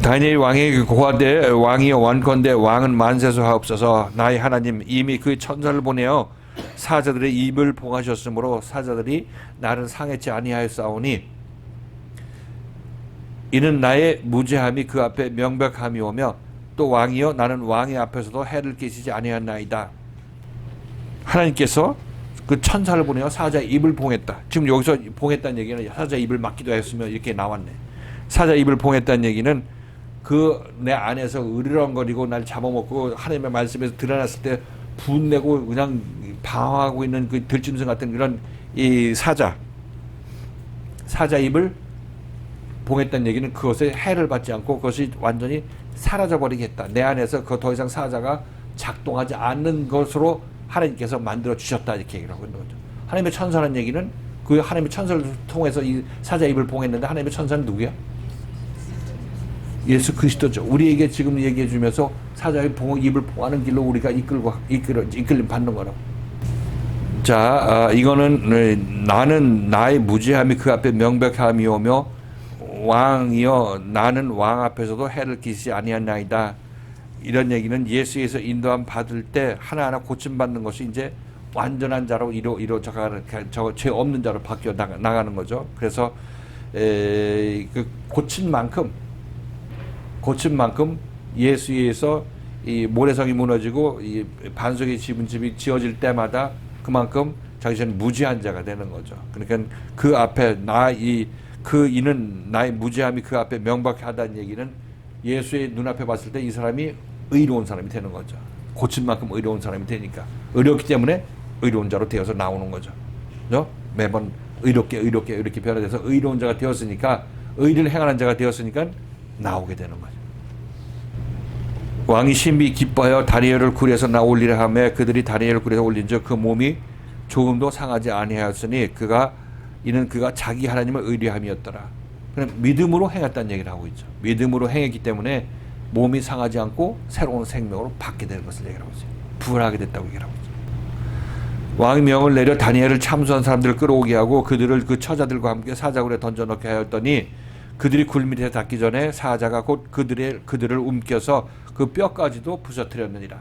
다니엘 왕에게 고하되 왕이여 원컨대 왕은 만세서 하옵소서. 나의 하나님 이미 그 천사를 보내어 사자들의 입을 봉하셨으므로 사자들이 나를 상해치 아니하였사오니 이는 나의 무죄함이 그 앞에 명백함이 오며 또 왕이여 나는 왕의 앞에서도 해를 끼치지 아니하였나이다. 하나님께서 그 천사를 보내어 사자의 입을 봉했다. 지금 여기서 봉했다는 얘기는 사자의 입을 막기도 했으면 이렇게 나왔네. 사자의 입을 봉했다는 얘기는 그 내 안에서 으르렁거리고 날 잡아먹고 하나님의 말씀에서 드러났을 때 분내고 그냥 방황하고 있는 그 들짐승 같은 그런 이 사자 입을 봉했다는 얘기는 그것에 해를 받지 않고 그것이 완전히 사라져버리겠다. 내 안에서 그 더 이상 사자가 작동하지 않는 것으로 하나님께서 만들어 주셨다 이렇게 얘기를 하고 있는 거죠. 하나님의 천사라는 얘기는 그 하나님의 천사를 통해서 이 사자 입을 봉했는데 하나님의 천사는 누구야? 예수 그리스도죠. 우리에게 지금 얘기해 주면서 사자의 입을 봉하는 길로 우리가 이끌림 받는 거라고. 자, 이거는 나는 나의 무죄함이 그 앞에 명백함이 오며 왕이여 나는 왕 앞에서도 해를 끼치지 아니하나이다. 이런 얘기는 예수에서 인도함 받을 때 하나하나 고침 받는 것이 이제 완전한 자로 이루어져가는 죄 없는 자로 바뀌어 나가는 거죠. 그래서 그 고친 만큼 예수에서 이 모래성이 무너지고 이 반석의 집이 지어질 때마다 그만큼 자기는 무죄한 자가 되는 거죠. 그러니까 그 앞에 이는 나의 무죄함이 그 앞에 명백하다는 얘기는 예수의 눈앞에 봤을 때 이 사람이 의로운 사람이 되는 거죠. 고친 만큼 의로운 사람이 되니까 의롭기 때문에 의로운 자로 되어서 나오는 거죠. 그죠? 매번 의롭게 변화돼서 의로운 자가 되었으니까 의를 행하는 자가 되었으니까 나오게 되는 거죠. 왕이 심히 기뻐하여 다니엘을 굴에서 나올리라 하며 그들이 다니엘을 굴에서 올린즉 그 몸이 조금도 상하지 아니하였으니 이는 그가 자기 하나님을 의뢰함이었더라. 그럼 믿음으로 행했다는 얘기를 하고 있죠. 믿음으로 행했기 때문에 몸이 상하지 않고 새로운 생명으로 받게 되는 것을 얘기하고 있어요. 부활하게 됐다고 얘기하고 있죠. 왕이 명을 내려 다니엘을 참수한 사람들을 끌어오게 하고 그들을 그 처자들과 함께 사자굴에 던져넣게 하였더니 그들이 굴 밑에 닿기 전에 사자가 곧 그들을 움켜서 그 뼈까지도 부서뜨렸느니라.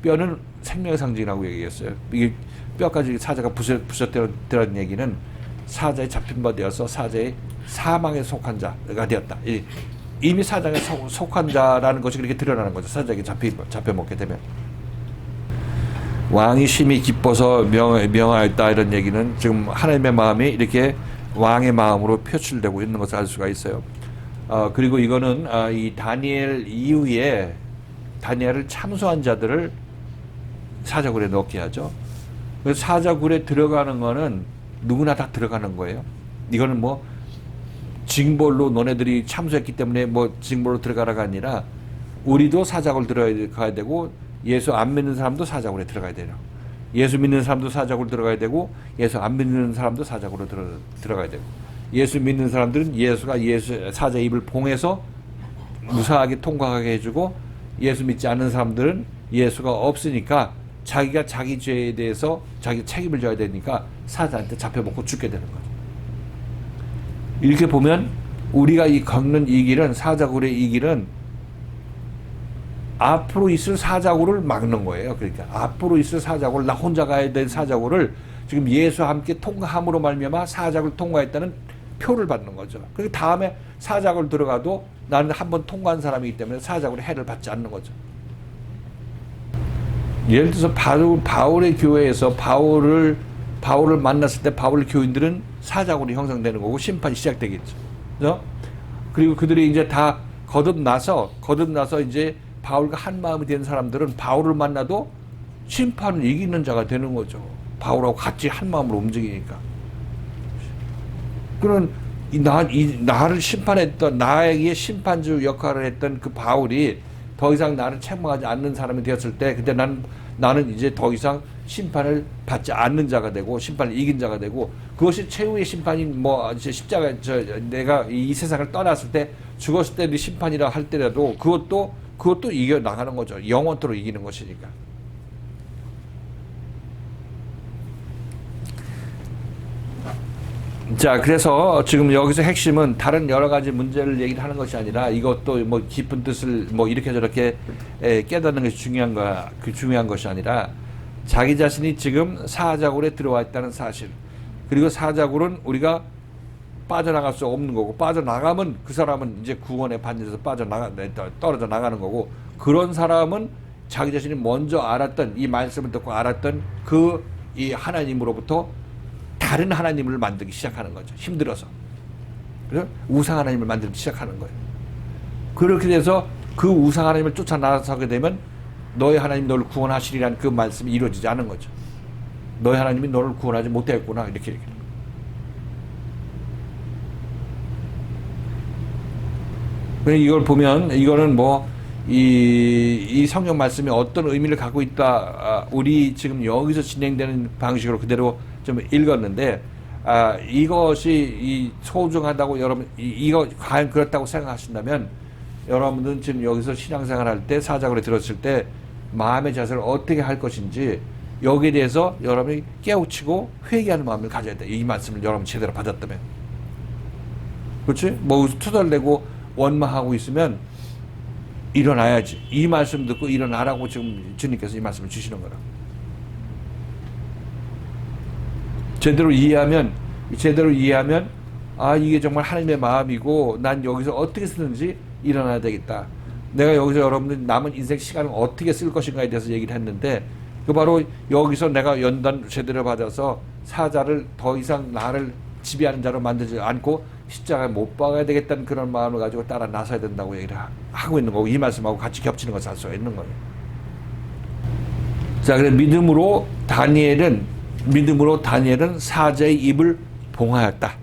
뼈는 생명의 상징이라고 얘기했어요. 이게 뼈까지 사자가 부서뜨렸다는 얘기는 사자의 잡힌 바 되어서 사자의 사망에 속한 자가 되었다. 이미 사자에 속한 자라는 것이 그렇게 드러나는 거죠. 사자에게 잡혀먹게 되면. 왕이 심히 기뻐서 명하였다 이런 얘기는 지금 하나님의 마음이 이렇게 왕의 마음으로 표출되고 있는 것을 알 수가 있어요. 그리고 이거는 이 다니엘 이후에 다니엘을 참수한 자들을 사자굴에 넣게 하죠. 그래서 사자굴에 들어가는 거는 누구나 다 들어가는 거예요. 이거는 뭐 징벌로 너네들이 참수했기 때문에 뭐 징벌로 들어가라가 아니라 우리도 사자굴 들어가야 되고 예수 안 믿는 사람도 사자굴에 들어가야 돼요. 예수 믿는 사람도 사자굴 들어가야 되고 예수 안 믿는 사람도 사자굴로 들어가야 되고 예수 믿는 사람들은 예수가 사자 입을 봉해서 무사하게 통과하게 해주고 예수 믿지 않는 사람들은 예수가 없으니까 자기가 자기 죄에 대해서 자기 책임을 져야 되니까 사자한테 잡혀먹고 죽게 되는 거죠. 이렇게 보면 우리가 겪는 이 길은 사자굴의 이 길은 앞으로 있을 사자굴을 막는 거예요. 그러니까 앞으로 있을 사자굴, 나 혼자 가야 될 사자굴을 지금 예수와 함께 통과함으로 말미암아 사자굴 통과했다는 표를 받는 거죠. 그리고 다음에 사자굴 들어가도 나는 한번 통과한 사람이기 때문에 사자굴의 해를 받지 않는 거죠. 예를 들어서 바울의 교회에서 바울을 만났을 때 바울 교인들은 사자굴이 형성되는 거고 심판이 시작되겠죠. 그죠? 그리고 그들이 이제 다 거듭나서 이제 바울과 한 마음이 된 사람들은 바울을 만나도 심판을 이기는 자가 되는 거죠. 바울하고 같이 한 마음으로 움직이니까. 그런 나를 심판했던 나에게 심판주 역할을 했던 그 바울이 더 이상 나를 책망하지 않는 사람이 되었을 때 그때 나는 이제 더 이상 심판을 받지 않는 자가 되고 심판을 이긴 자가 되고 그것이 최후의 심판인 뭐 이제 십자가 내가 이 세상을 떠났을 때 죽었을 때 네 심판이라 할 때라도 그것도 이겨 나가는 거죠. 영원토록 이기는 것이니까. 자, 그래서 지금 여기서 핵심은 다른 여러 가지 문제를 얘기를 하는 것이 아니라 이것도 뭐 깊은 뜻을 뭐 이렇게 저렇게 깨닫는 것이 중요한 거야. 그 중요한 것이 아니라 자기 자신이 지금 사자굴에 들어와 있다는 사실. 그리고 사자굴은 우리가 빠져나갈 수 없는 거고, 빠져나가면 그 사람은 이제 구원의 반열에서 떨어져 나가는 거고, 그런 사람은 자기 자신이 먼저 알았던, 이 말씀을 듣고 알았던 이 하나님으로부터 다른 하나님을 만들기 시작하는 거죠. 힘들어서. 그래서 우상 하나님을 만들기 시작하는 거예요. 그렇게 돼서 그 우상 하나님을 쫓아 나서게 되면 너의 하나님 너를 구원하시리라는 그 말씀이 이루어지지 않은 거죠. 너의 하나님이 너를 구원하지 못했구나. 이렇게. 이걸 보면 이거는 뭐 이 성경 말씀이 어떤 의미를 갖고 있다. 우리 지금 여기서 진행되는 방식으로 그대로 좀 읽었는데 이것이 소중하다고 여러분 이거 과연 그렇다고 생각하신다면 여러분들은 지금 여기서 신앙생활 할 때 사자굴에 들었을 때 마음의 자세를 어떻게 할 것인지 여기에 대해서 여러분이 깨우치고 회개하는 마음을 가져야 돼. 이 말씀을 여러분 제대로 받았다면. 그렇지? 뭐 투덜대고 원망하고 있으면 일어나야지. 이 말씀 듣고 일어나라고 지금 주님께서 이 말씀을 주시는 거라. 제대로 이해하면 이게 정말 하나님의 마음이고 난 여기서 어떻게 쓰는지 일어나야 되겠다. 내가 여기서 여러분들 남은 인생 시간을 어떻게 쓸 것인가에 대해서 얘기를 했는데 그 바로 여기서 내가 연단 제대로 받아서 사자를 더 이상 나를 지배하는 자로 만들지 않고 십자가에 못 박아야 되겠다는 그런 마음을 가지고 따라 나서야 된다고 얘기를 하고 있는 거고, 이 말씀하고 같이 겹치는 것을 알 수가 있는 거예요. 자, 그래서 믿음으로 다니엘은 사자의 입을 봉하였다.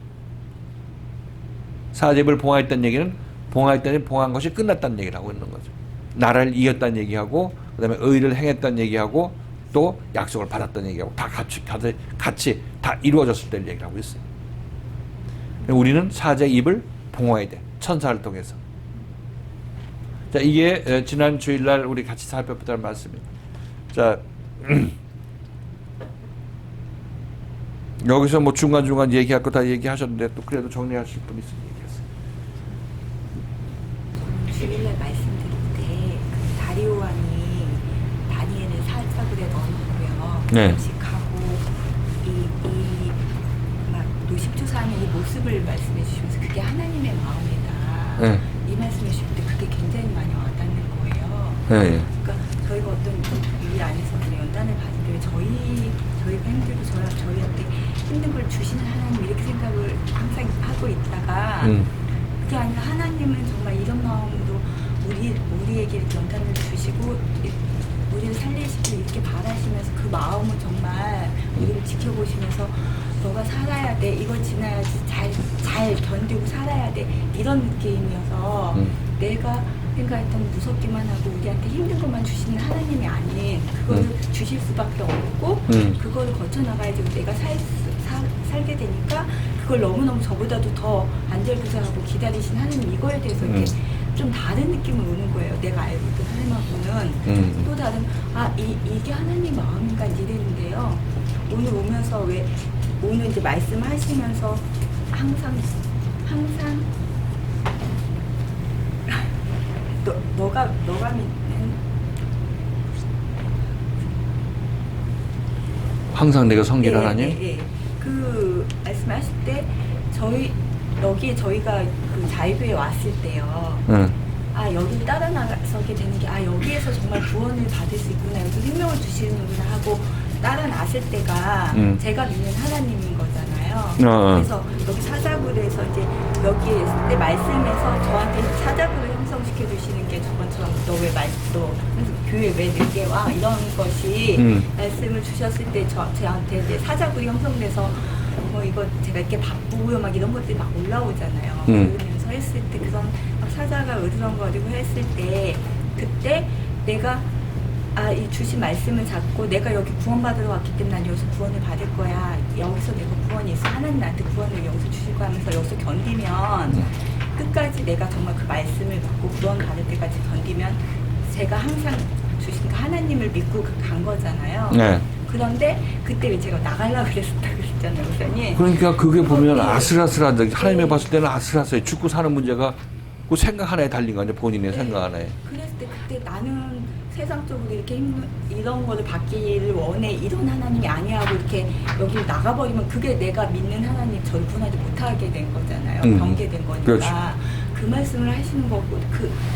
사자의 입을 봉하였다는 얘기는 봉한 것이 끝났다는 얘기를 하고 있는 거죠. 나라를 이겼다는 얘기하고 그다음에 의를 행했다는 얘기하고 또 약속을 받았다는 얘기하고 다 같이 다 이루어졌을 때를 얘기를 하고 있어요. 우리는 사자의 입을 봉해야 돼. 천사를 통해서. 자, 이게 지난 주일날 우리 같이 살펴보던 말씀입니다. 자, 여기서 뭐 중간중간 얘기할 거 다 얘기하셨는데 또 그래도 정리하실 분 있으면 얘기하세요. 주일날 말씀드릴 때 그 다리오 왕이 다니엘을 사자굴에 넣어놓고요. 네. 하고 막 노식초사하는 이 모습을 말씀해 주시면서 그게 하나님의 마음이다. 네. 이 말씀해 주실 때 그게 굉장히 많이 와닿는 거예요. 네. 그러니까 저희가 어떤 일 안에서 그냥 연단을 받는데 저희가 힘들고 저희한테 힘든 걸 주시는 하나님 이렇게 생각을 항상 하고 있다가 그게 아니라 하나님은 정말 이런 마음으로 우리에게 이렇게 연단을 주시고 우리를 살리시고 이렇게 바라시면서 그 마음은 정말 우리를 지켜보시면서 너가 살아야 돼, 이걸 지나야지 잘 견디고 살아야 돼, 이런 느낌이어서 내가 생각했던 무섭기만 하고 우리한테 힘든 것만 주시는 하나님이 아닌 그거를 주실 수밖에 없고 그거를 거쳐나가야지 내가 살게 되니까 그걸 너무너무 저보다도 더 안절부절하고 기다리신 하나님, 이거에 대해서 이렇게 좀 다른 느낌을 오는 거예요. 내가 알고 있던 하나님하고는 또 다른 이게 하나님 마음인가 이랬는데요. 오늘 오면서 오늘 이제 말씀하시면서 항상 너가 믿는 항상 내가 섬길 하나님? 예. 그 말씀하실 때 여기에 저희가 그 자유교회 왔을 때요. 여기를 따라 나서게 되는 게 여기에서 정말 구원을 받을 수 있구나, 여기서 생명을 주시는구나 하고 따라 나설 때가 제가 믿는 하나님인 거잖아요. 그래서 여기 사자굴에서 이제 여기에 있을 때 말씀에서 저한테 사자굴을 형성시켜 주시는 게 저번처럼 너 교회 왜 늦게 와, 이런 것이 말씀을 주셨을 때 저한테 이제 사자굴이 형성돼서 뭐 이거 제가 이렇게 바쁘고요 막 이런 것들이 막 올라오잖아요. 그러면서 했을 때 그런 막 사자가 으르렁거리고 했을 때 그때 내가 이 주신 말씀을 잡고 내가 여기 구원받으러 왔기 때문에 난 여기서 구원을 받을 거야, 여기서 내가 구원이 있어, 하나님 나한테 구원을 여기서 주실 거야 하면서 여기서 견디면 끝까지 내가 정말 그 말씀을 받고 구원 받을 때까지 견디면 제가 항상 주신 그 하나님을 믿고 간 거잖아요. 네. 그런데 그때 왜 제가 나가려고 그랬었다 그랬죠. 있잖아요, 목사님. 그러니까 그게 보면 네. 아슬아슬한, 하나님이 네. 봤을 때는 아슬아슬해. 죽고 사는 문제가 그 생각 하나에 달린 거 아니야, 본인의 네. 생각 하나에. 그랬을 때 그때 나는 세상적으로 이렇게 이런 거를 받기를 원해, 이런 하나님이 아니야 하고 이렇게 여기 나가버리면 그게 내가 믿는 하나님 저를 구원하지 못하게 된 거잖아요. 경계된 거니까. 그렇죠. 그 말씀을 하시는 거고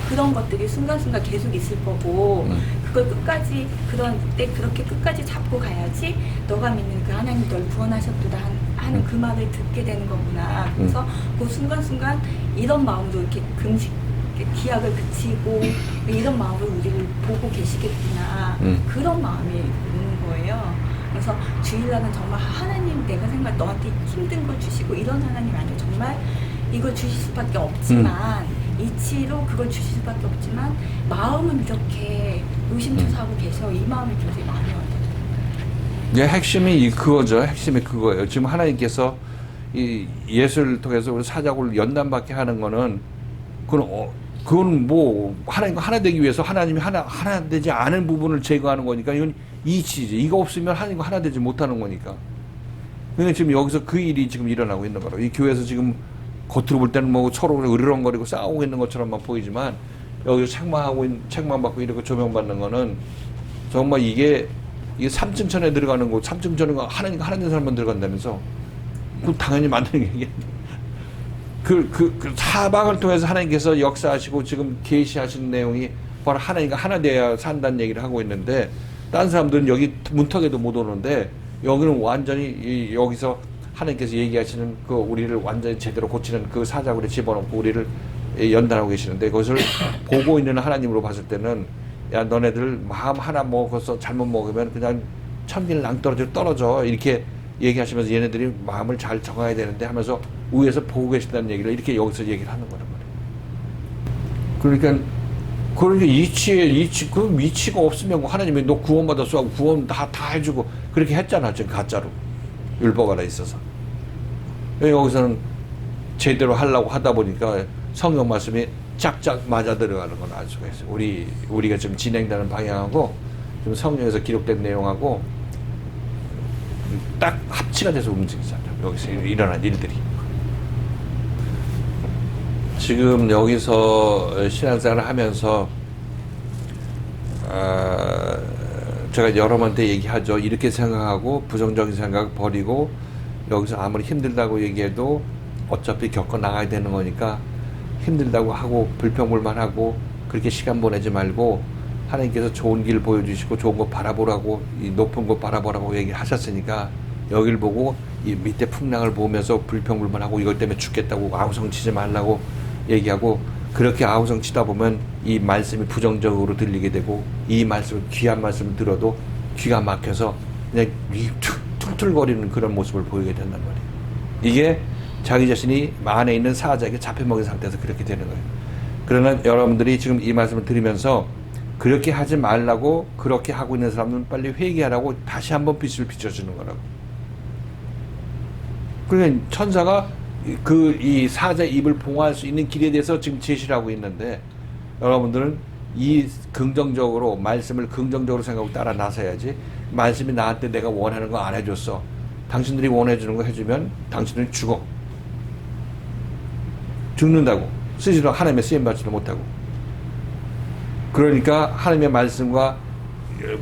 그런 것들이 순간순간 계속 있을 거고 그걸 끝까지 그런 때 그렇게 끝까지 잡고 가야지 너가 믿는 그 하나님 널 구원하셨도다 하는 그 말을 듣게 되는 거구나. 그래서 그 순간순간 이런 마음으로 이렇게 기약을 그치고 이런 마음으로 우리를 보고 계시겠구나. 그런 마음이 오는 거예요. 그래서 주일날은 정말 하나님 내가 생각 너한테 힘든 걸 주시고 이런 하나님 아니에요. 정말 이걸 주실 수밖에 없지만 이치로 그걸 주실 수밖에 없지만 마음은 이렇게 의심투사하고 계셔. 이 마음이 굉장히 많이 와요. 예, 핵심이 그거죠. 핵심이 그거예요. 지금 하나님께서 이 예수를 통해서 우리 사자굴을 연단받게 하는 거는 그건 뭐 하나님과 하나 되기 위해서 하나님이 하나 되지 않은 부분을 제거하는 거니까 이건 이치지. 이거 없으면 하나님과 하나 되지 못하는 거니까. 그러니까 지금 여기서 그 일이 지금 일어나고 있는 거라고. 이 교회에서 지금 겉으로 볼 때는 뭐 서로 으르렁거리고 싸우고 있는 것처럼만 보이지만 여기서 책망 받고 이렇게 조명받는 거는 정말 이게 3층천에 들어가는 곳, 3층천에 하나님 된 사람만 들어간다면서 그 당연히 맞는 얘기야. 그 사방을 통해서 하나님께서 역사하시고 지금 계시하신 내용이 바로 하나님과 하나 되어야 산다는 얘기를 하고 있는데 다른 사람들은 여기 문턱에도 못 오는데 여기는 완전히 여기서 하나님께서 얘기하시는 그 우리를 완전히 제대로 고치는 그 사자굴에 집어넣고 우리를 연단하고 계시는데 그것을 보고 있는 하나님으로 봤을 때는 야 너네들 마음 하나 먹어서 잘못 먹으면 그냥 천길 떨어져 이렇게 얘기하시면서 얘네들이 마음을 잘 정해야 되는데 하면서 위에서 보고 계신다는 얘기를 이렇게 여기서 얘기를 하는 거란 말이에요. 그러니까 그 위치가 없으면 하나님이 너 구원받았어 하고 구원 다 해주고 그렇게 했잖아. 지금 가짜로 율법 안에 있어서. 여기서는 제대로 하려고 하다 보니까 성경 말씀이 짝짝 맞아 들어가는 건 알 수가 있어요. 우리가 지금 진행되는 방향하고 지금 성경에서 기록된 내용하고 딱 합치가 돼서 움직이잖아요. 여기서 일어난 일들이. 지금 여기서 신앙생활을 하면서 제가 여러 번째 얘기하죠. 이렇게 생각하고 부정적인 생각 버리고 여기서 아무리 힘들다고 얘기해도 어차피 겪어 나가야 되는 거니까 힘들다고 하고 불평불만하고 그렇게 시간 보내지 말고 하나님께서 좋은 길 보여주시고 좋은 거 바라보라고 이 높은 거 바라보라고 얘기하셨으니까 여길 보고 이 밑에 풍랑을 보면서 불평불만하고 이것 때문에 죽겠다고 아우성치지 말라고 얘기하고 그렇게 아우성치다 보면 이 말씀이 부정적으로 들리게 되고 이 말씀을 귀한 말씀을 들어도 귀가 막혀서 그냥 툴툴거리는 그런 모습을 보이게 된단 말이에요. 이게 자기 자신이 안에 있는 사자에게 잡혀먹은 상태에서 그렇게 되는 거예요. 그러나 여러분들이 지금 이 말씀을 들으면서 그렇게 하지 말라고 그렇게 하고 있는 사람은 빨리 회개하라고 다시 한번 빛을 비춰주는 거라고. 그러니까 천사가 이 사자의 입을 봉할 수 있는 길에 대해서 지금 제시를 하고 있는데 여러분들은 이 긍정적으로 말씀을 긍정적으로 생각하고 따라 나서야지 말씀이 나한테 내가 원하는 거 안 해줬어. 당신들이 원해주는 거 해주면 당신들이 죽는다고. 스스로 하나님의 쓰임받지도 못하고. 그러니까 하나님의 말씀과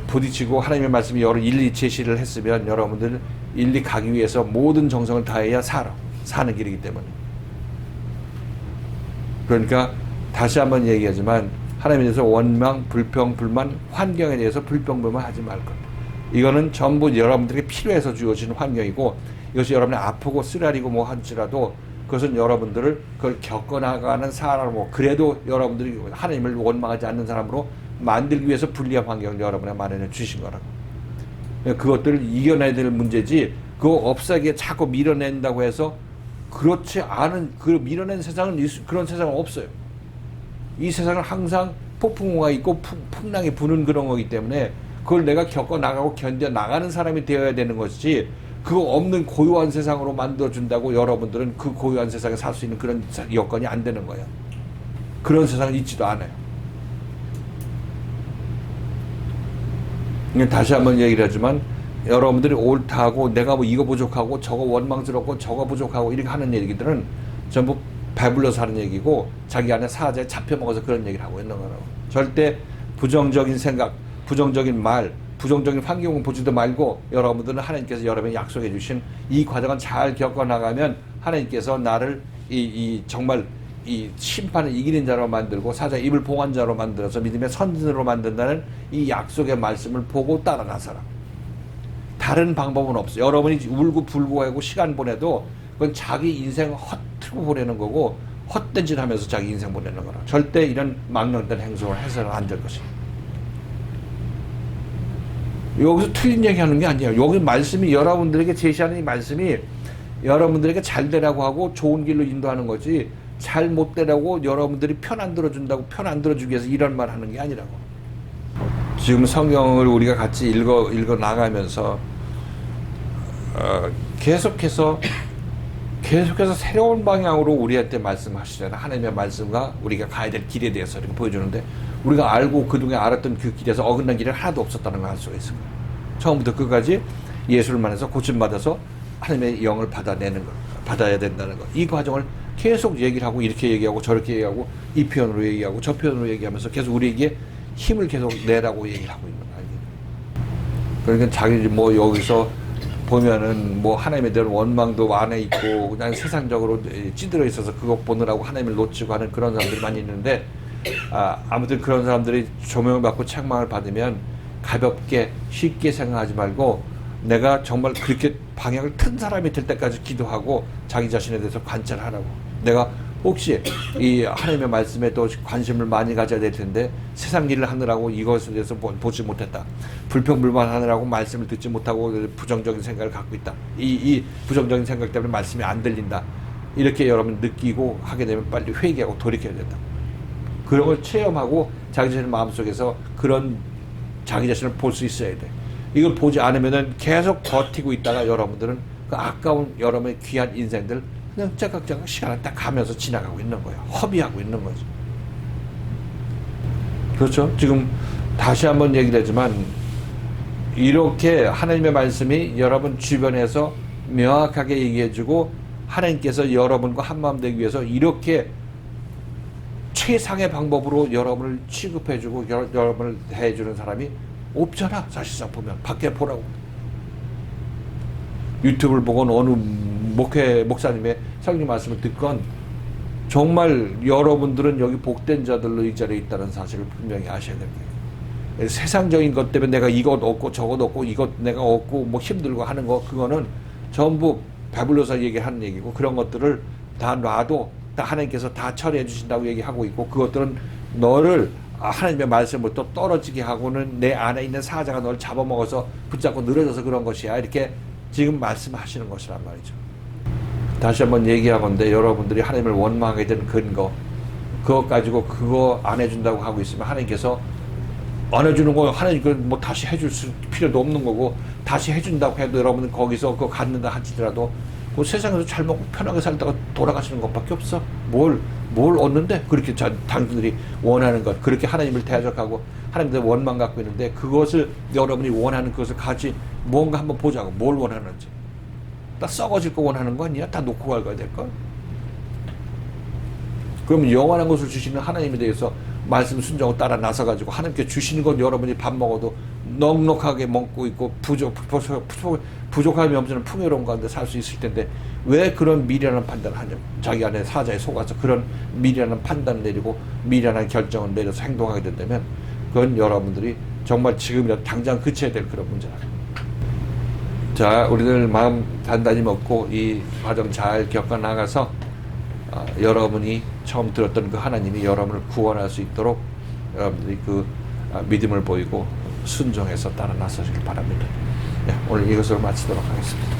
부딪히고 하나님의 말씀이 일리 제시를 했으면 여러분들 일리 가기 위해서 모든 정성을 다해야 사는 길이기 때문에. 그러니까 다시 한번 얘기하지만 하나님에 대해서 원망, 불평, 불만, 환경에 대해서 불평, 불만 하지 말 것. 이거는 전부 여러분들에게 필요해서 주어지는 환경이고 이것이 여러분이 아프고 쓰라리고 뭐 할지라도 그것은 여러분들을 그걸 겪어나가는 사람으로 그래도 여러분들이 하나님을 원망하지 않는 사람으로 만들기 위해서 불리한 환경을 여러분에 마련해 주신 거라고. 그것들을 이겨내야 될 문제지 그거 없애게 자꾸 밀어낸다고 해서 그렇지 않은 그 밀어낸 세상은 그런 세상은 없어요. 이 세상은 항상 폭풍우가 있고 풍랑이 부는 그런 거기 때문에 그걸 내가 겪어나가고 견뎌나가는 사람이 되어야 되는 것이지 그거 없는 고요한 세상으로 만들어준다고 여러분들은 그 고요한 세상에 살 수 있는 그런 여건이 안 되는 거예요. 그런 세상은 있지도 않아요. 다시 한번 얘기를 하지만 여러분들이 옳다고 내가 뭐 이거 부족하고 저거 원망스럽고 저거 부족하고 이렇게 하는 얘기들은 전부 배불러서 하는 얘기고 자기 안에 사자에 잡혀먹어서 그런 얘기를 하고 있는 거라고. 절대 부정적인 생각, 부정적인 말, 부정적인 환경을 보지도 말고 여러분들은 하나님께서 여러분이 약속해 주신 이 과정을 잘 겪어나가면 하나님께서 나를 정말 이 심판을 이기는 자로 만들고 사자 입을 봉한 자로 만들어서 믿음의 선진으로 만든다는 이 약속의 말씀을 보고 따라가서라. 다른 방법은 없어요. 여러분이 울고 불고 하고 시간 보내도 그건 자기 인생 헛트고 보내는 거고 헛된 짓 하면서 자기 인생 보내는 거라. 절대 이런 망령된 행동을 해서는 안 될 것이에요. 여기서 틀린 얘기하는 게 아니에요. 여기 말씀이 여러분들에게 제시하는 이 말씀이 여러분들에게 잘 되라고 하고 좋은 길로 인도하는 거지 잘 못 되라고 여러분들이 편 안 들어준다고 편 안 들어주기 위해서 이런 말 하는 게 아니라고. 지금 성경을 우리가 같이 읽어 나가면서 계속해서 새로운 방향으로 우리한테 말씀하시잖아요. 하나님의 말씀과 우리가 가야 될 길에 대해서 이렇게 보여주는데 우리가 알고 그동안 알았던 그 길에서 어긋난 길은 하나도 없었다는 걸 알 수가 있습니다. 처음부터 끝까지 예수를 만나서 고침받아서 하나님의 영을 받아야 된다는 것. 이 과정을 계속 얘기를 하고 이렇게 얘기하고 저렇게 얘기하고 이 표현으로 얘기하고 저 표현으로 얘기하면서 계속 우리에게 힘을 계속 내라고 얘기를 하고 있는 거예요. 그러니까 자기 뭐 여기서 보면은 뭐 하나님에 대한 원망도 안에 있고 그냥 세상적으로 찌들어 있어서 그것 보느라고 하나님을 놓치고 하는 그런 사람들이 많이 있는데 아무튼 그런 사람들이 조명받고 책망을 받으면 가볍게 쉽게 생각하지 말고 내가 정말 그렇게 방향을 튼 사람이 될 때까지 기도하고 자기 자신에 대해서 관찰하라고. 내가 혹시 이 하나님의 말씀에 또 관심을 많이 가져야 될 텐데 세상 일을 하느라고 이것에 대해서 보지 못했다. 불평불만하느라고 말씀을 듣지 못하고 부정적인 생각을 갖고 있다. 이 부정적인 생각 때문에 말씀이 안 들린다. 이렇게 여러분 느끼고 하게 되면 빨리 회개하고 돌이켜야 된다. 그런 걸 체험하고 자기 자신의 마음속에서 그런 자기 자신을 볼 수 있어야 돼. 이걸 보지 않으면은 계속 버티고 있다가 여러분들은 그 아까운 여러분의 귀한 인생들 그냥 짝깍짝깍 시간을 딱 가면서 지나가고 있는 거예요. 허비하고 있는 거죠. 그렇죠? 지금 다시 한번 얘기를 하지만 이렇게 하나님의 말씀이 여러분 주변에서 명확하게 얘기해주고 하나님께서 여러분과 한마음 되기 위해서 이렇게 최상의 방법으로 여러분을 취급해주고 여러분을 대해주는 사람이 없잖아. 사실상 보면 밖에 보라고. 유튜브를 보건 어느 목사님의 성경 말씀을 듣건 정말 여러분들은 여기 복된 자들로 이 자리에 있다는 사실을 분명히 아셔야 될 거예요. 세상적인 것 때문에 내가 이것 얻고 저것 얻고 이것 내가 얻고 뭐 힘들고 하는 거 그거는 전부 배불러서 얘기하는 얘기고 그런 것들을 다 놔도 다 하나님께서 다 처리해 주신다고 얘기하고 있고 그것들은 너를 하나님의 말씀부터 떨어지게 하고는 내 안에 있는 사자가 너를 잡아먹어서 붙잡고 늘어져서 그런 것이야. 이렇게 지금 말씀하시는 것이란 말이죠. 다시 한번 얘기하건대 여러분들이 하나님을 원망하게 된 근거 그것 가지고 그거 안 해준다고 하고 있으면 하나님께서 안 해주는 거 하나님 뭐 다시 해줄 필요도 없는 거고 다시 해준다고 해도 여러분은 거기서 그거 갖는다 하시더라도 그 세상에서 잘 먹고 편하게 살다가 돌아가시는 것밖에 없어. 뭘 얻는데 그렇게 당신들이 원하는 것 그렇게 하나님을 대적하고 하나님들 원망 갖고 있는데 그것을 여러분이 원하는 것을 같이 뭔가 한번 보자고. 뭘 원하는지. 다 썩어질 거 원하는 거 아니야? 다 놓고 가야 될 걸? 그러면 영원한 것을 주시는 하나님에 대해서 말씀 순종을 따라 나서가지고 하나님께 주시는 것 여러분이 밥 먹어도 넉넉하게 먹고 있고 부족함이 없는 풍요로운 가운데 살 수 있을 텐데 왜 그런 미련한 판단을 하냐고. 자기 안에 사자에 속아서 그런 미련한 판단을 내리고 미련한 결정을 내려서 행동하게 된다면 그건 여러분들이 정말 지금이라도 당장 그쳐야 될 그런 문제라. 자, 우리들 마음 단단히 먹고 이 과정 잘 겪어나가서 여러분이 처음 들었던 그 하나님이 여러분을 구원할 수 있도록 여러분들이 그 믿음을 보이고 순종해서 따라 나서시길 바랍니다. 네, 오늘 이것으로 마치도록 하겠습니다.